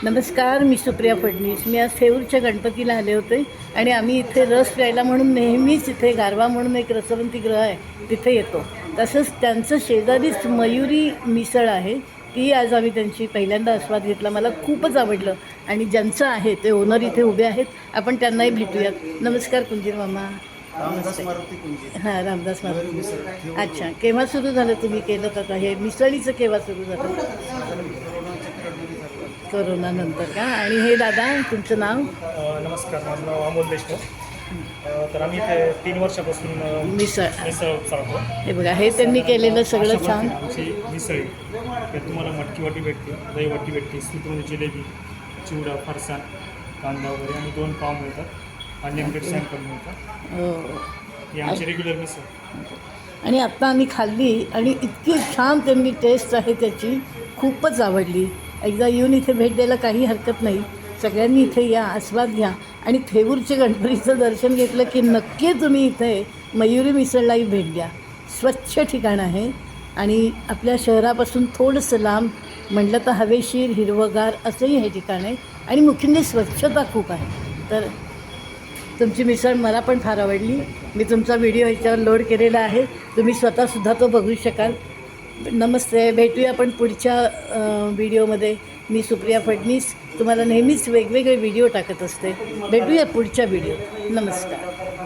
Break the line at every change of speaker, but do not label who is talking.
नमस्कार, मी सुप्रिया फडणीस. मी आज थेऊरच्या गणपतीला आले होते आणि आम्ही इथे रस प्यायला म्हणून नेहमीच इथे गारवा म्हणून एक रसवंतीगृह आहे तिथे येतो. तसंच त्यांचं शेजारीच मयुरी मिसळ आहे, ती आज आम्ही त्यांची पहिल्यांदा आस्वाद घेतला. मला खूपच आवडलं आणि ज्यांचं आहे ते ओनर इथे उभे आहेत, आपण त्यांनाही भेटूयात. नमस्कार कुंजीर मामा.
रामदास मारुती कुंजी.
हां, रामदास मामा.
मिसळ.
अच्छा, केव्हा सुरू झालं तुम्ही केलं का हे मिसळीचं? केव्हा सुरू झालं? कोरोनानंतर का? आणि हे दादा, तुमचं नाव?
नमस्कार, माझं नाव अमोल देशमुख. तर आम्ही इथे 3 वर्षापासून
मिसळ.
मिसळ चालवतो.
हे बघा, हे त्यांनी केलेलं सगळं छान.
आमची मिसळी त्यात तुम्हाला मटकी वाटी भेटते, दही वाटी भेटते, स्वीटमध्ये जिलेबी, चिवडा, फरसाण, कांदा वगैरे आणि 2 पाव मिळतात. अनलिमिटेड सॅम्पल मिळतात.
हो.
ही आमची रेग्युलर मिसळ.
आणि आत्ता आम्ही खाल्ली आणि इतकी छान त्यांनी टेस्ट आहे त्याची, खूपच आवडली. एकदा येऊन इथे भेट द्यायला काही हरकत नाही. सगळ्यांनी इथे या, आस्वाद घ्या आणि थेऊरचे गणपतीचं दर्शन घेतलं की नक्की तुम्ही इथे मयुरी मिसळलाही भेट द्या. स्वच्छ ठिकाण आहे आणि आपल्या शहरापासून थोडंसं लांब, म्हटलं तर हवेशीर, हिरवगार असंही हे ठिकाण आहे आणि मुख्य म्हणजे स्वच्छता खूप आहे. तर तुमची मिसळ मला पण फार आवडली. मी तुमचा व्हिडिओ ह्याच्यावर लोड केलेला आहे, तुम्ही स्वतःसुद्धा तो बघू शकाल. नमस्ते, भेटूया आपण पुढच्या व्हिडिओमध्ये. मी सुप्रिया फडणीस तुम्हाला नेहमीच वेगवेगळे व्हिडिओ टाकत असते. भेटूया पुढच्या व्हिडिओ. नमस्कार.